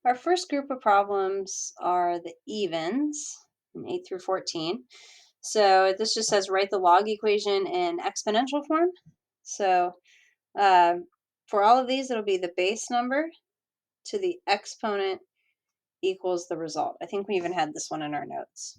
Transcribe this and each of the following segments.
Our first group of problems are the evens, in 8 through 14. So this just says write the log equation in exponential form. So uh, for all of these, it'll be the base number to the exponent equals the result. I think we even had this one in our notes.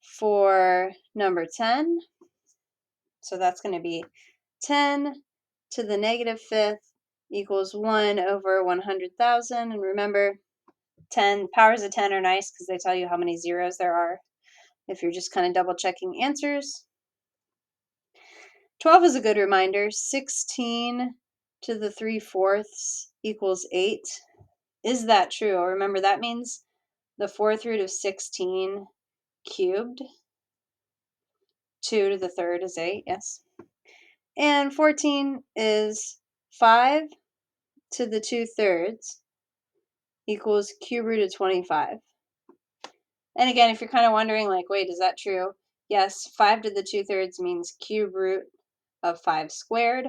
For number 10, so that's going to be 10 to the negative fifth equals 1 over 100,000. And remember, 10 powers of 10 are nice because they tell you how many zeros there are if you're just kind of double checking answers. 12 is a good reminder. 16 to the 3/4 equals 8. Is that true? Remember, that means the 4th root of 16 cubed. 2 to the 3rd is 8, yes. And 14 is 5 to the 2/3 equals cube root of 25. And again, if you're kind of wondering, like, wait, is that true? Yes, 5 to the 2/3 means cube root of 5 squared,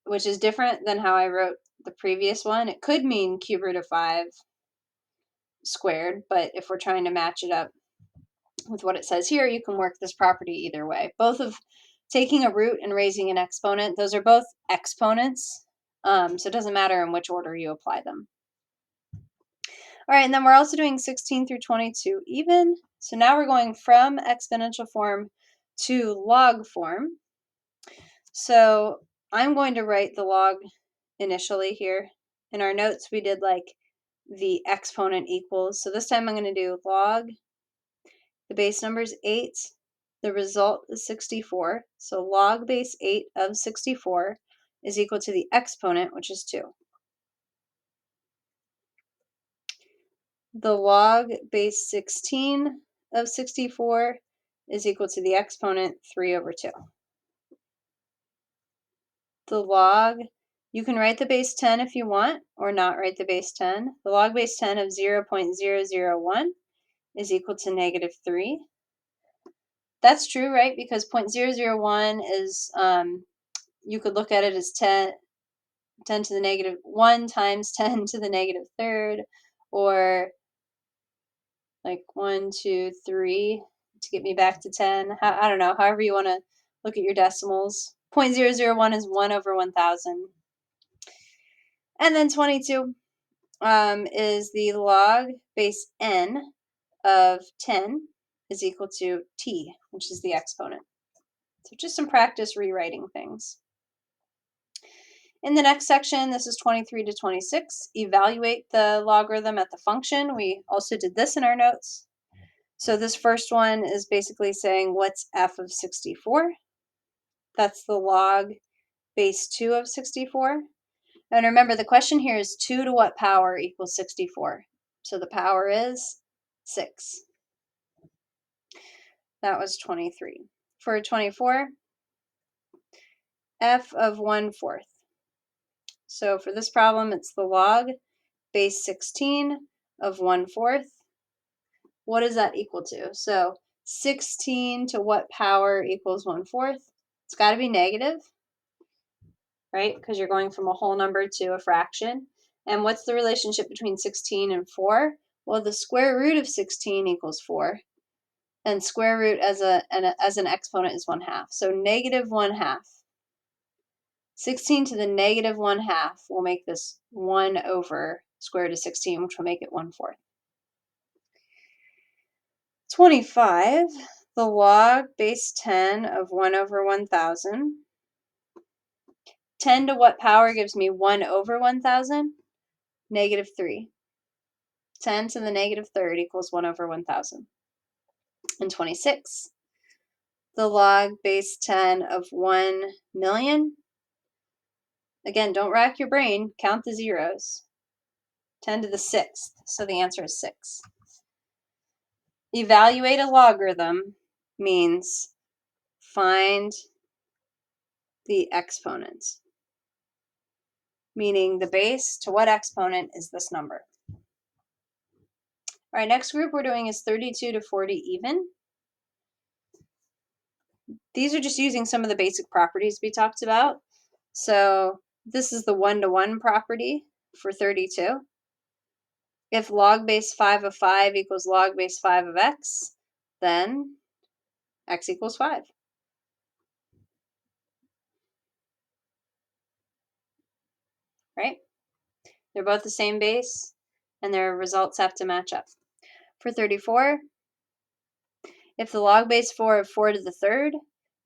which is different than how I wrote the previous one. It could mean cube root of 5 squared, but if we're trying to match it up with what it says here, you can work this property either way. Both of taking a root and raising an exponent, those are both exponents, so it doesn't matter in which order you apply them. All right, and then we're also doing 16 through 22 even. So now we're going from exponential form to log form. So I'm going to write the log initially here. In our notes, we did like the exponent equals. So this time I'm going to do log. The base number is 8. The result is 64. So log base 8 of 64 is equal to the exponent, which is 2. The log base 16 of 64 is equal to the exponent 3 over 2. The log, you can write the base 10 if you want, or not write the base 10. The log base 10 of 0.001 is equal to negative 3. That's true, right? Because 0.001 is, you could look at it as 10 to the negative 1 times 10 to the negative third, or like 1, 2, 3 to get me back to 10. I don't know, however you want to look at your decimals. 0.001 is 1 over 1,000. And then 22 is the log base n of 10 is equal to t, which is the exponent. So just some practice rewriting things. In the next section, this is 23 to 26, evaluate the logarithm at the function. We also did this in our notes. So this first one is basically saying what's f of 64. That's the log base 2 of 64. And remember, the question here is 2 to what power equals 64? So the power is 6. That was 23. For 24, f of 1/4. So for this problem, it's the log base 16 of 1/4. What does that equal to? So 16 to what power equals 1/4? It's got to be negative, right? Because you're going from a whole number to a fraction. And what's the relationship between 16 and 4? Well, the square root of 16 equals 4. And square root as an exponent is 1/2. So negative 1/2. 16 to the negative 1/2 will make this 1 over square root of 16, which will make it 1/4. 25, the log base 10 of 1 over 1,000. 10 to what power gives me 1 over 1,000? Negative 3. 10 to the negative third equals 1 over 1,000. And 26, the log base 10 of 1 million. Again, don't rack your brain, count the zeros. 10 to the 6th, so the answer is 6. Evaluate a logarithm means find the exponent, meaning the base to what exponent is this number. All right, next group we're doing is 32 to 40 even. These are just using some of the basic properties we talked about. So this is the 1-to-1 property. for 32. If log base 5 of 5 equals log base 5 of x, then x equals 5. Right? They're both the same base, and their results have to match up. For 34, if the log base 4 of 4 to the third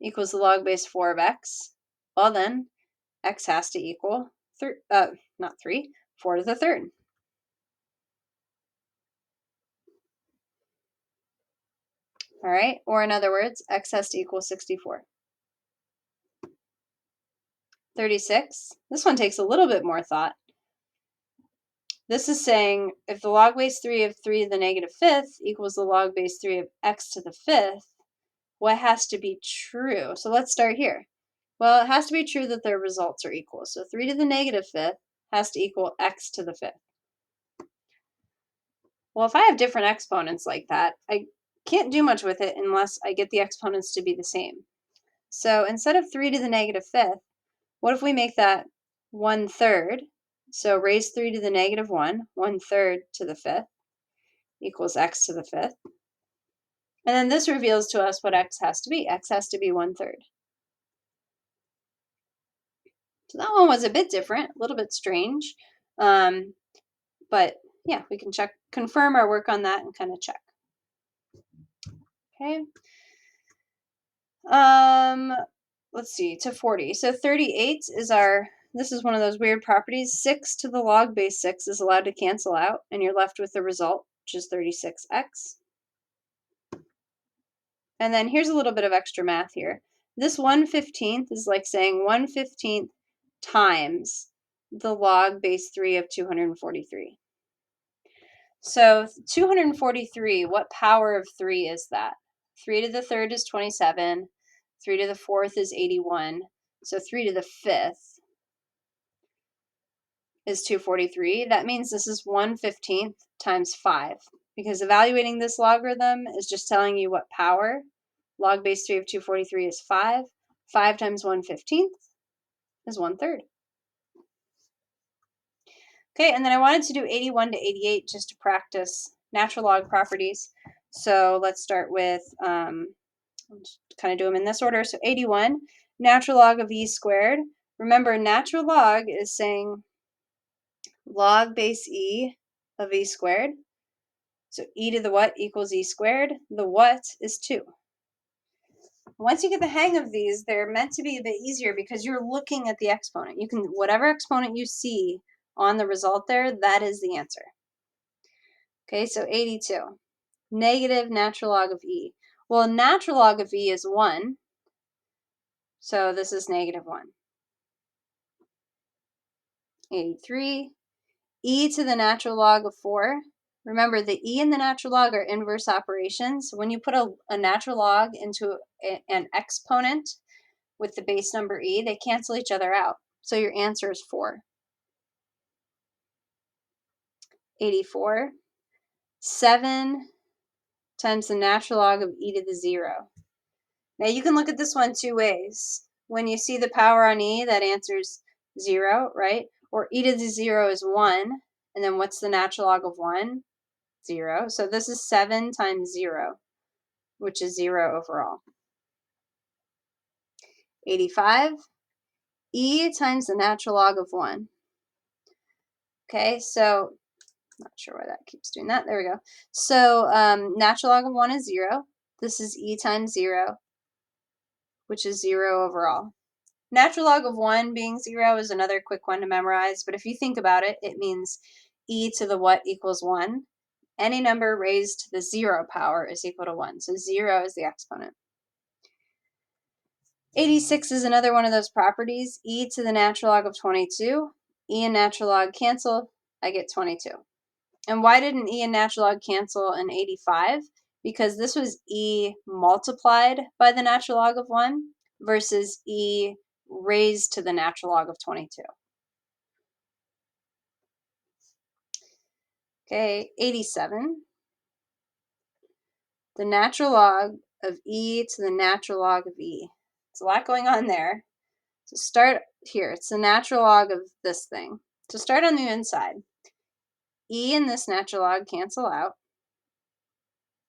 equals the log base 4 of x, well then, x has to equal, not 3, 4 to the third. All right, or in other words, x has to equal 64. 36, this one takes a little bit more thought. This is saying if the log base 3 of 3 to the negative fifth equals the log base 3 of x to the fifth, what has to be true? So let's start here. Well, it has to be true that their results are equal. So 3 to the negative fifth has to equal x to the fifth. Well, if I have different exponents like that, I can't do much with it unless I get the exponents to be the same. So instead of 3 to the negative fifth, what if we make that 1/3? So raise 3 to the negative 1, 1/3 to the fifth equals x to the fifth. And then this reveals to us what x has to be. X has to be 1/3. So that one was a bit different, a little bit strange. But yeah, we can confirm our work on that and kind of check. Okay. Let's see, to 40. So 38 is this is one of those weird properties. 6 to the log base 6 is allowed to cancel out, and you're left with the result, which is 36x. And then here's a little bit of extra math here. This 1/15 is like saying 1/15 times the log base 3 of 243. So 243, what power of 3 is that? 3 to the third is 27. 3 to the fourth is 81. So 3 to the fifth is 243. That means this is 1/15 times 5, because evaluating this logarithm is just telling you what power. Log base 3 of 243 is 5. 5 times 1/15 is 1/3. Okay, and then I wanted to do 81 to 88 just to practice natural log properties. So let's start with, I'll just kind of do them in this order. So 81, natural log of e squared. Remember, natural log is saying log base e of e squared. So e to the what equals e squared. The what is 2. Once you get the hang of these, they're meant to be a bit easier because you're looking at the exponent. You can, whatever exponent you see on the result there, that is the answer. Okay, so 82. Negative natural log of e. Well, natural log of e is 1. So this is negative 1. 83. E to the natural log of 4. Remember, the e and the natural log are inverse operations. When you put a natural log into an exponent with the base number e, they cancel each other out. So your answer is 4. 84. 7 times the natural log of e to the 0. Now you can look at this one two ways. When you see the power on e, that answer's 0, right? Or e to the 0 is 1, and then what's the natural log of 1? 0. So this is 7 times 0, which is 0 overall. 85, e times the natural log of 1. Okay, so not sure why that keeps doing that. There we go. So natural log of 1 is 0. This is e times 0, which is 0 overall. Natural log of 1 being 0 is another quick one to memorize, but if you think about it, it means e to the what equals 1. Any number raised to the 0 power is equal to 1, so 0 is the exponent. 86 is another one of those properties. E to the natural log of 22. E and natural log cancel. I get 22. And why didn't e and natural log cancel in 85? Because this was e multiplied by the natural log of 1 versus e raised to the natural log of 22. Okay, 87. The natural log of e to the natural log of e. There's a lot going on there. So start here. It's the natural log of this thing. To start on the inside, e and this natural log cancel out.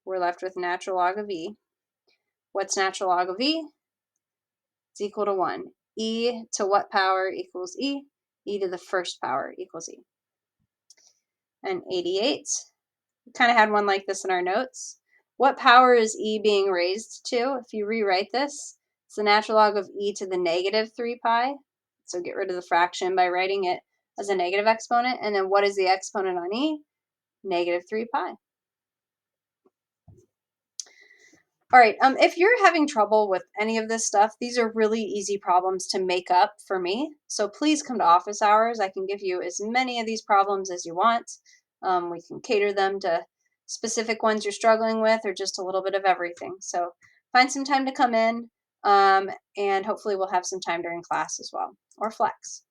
We're left with natural log of e. What's natural log of e? It's equal to 1. E to what power equals e? E to the first power equals e. And 88, we kind of had one like this in our notes. What power is e being raised to? If you rewrite this, it's the natural log of e to the negative 3 pi. So get rid of the fraction by writing it as a negative exponent. And then what is the exponent on e? Negative 3 pi. All right, if you're having trouble with any of this stuff, these are really easy problems to make up for me. So please come to office hours. I can give you as many of these problems as you want. We can cater them to specific ones you're struggling with or just a little bit of everything. So find some time to come in, and hopefully we'll have some time during class as well, or flex.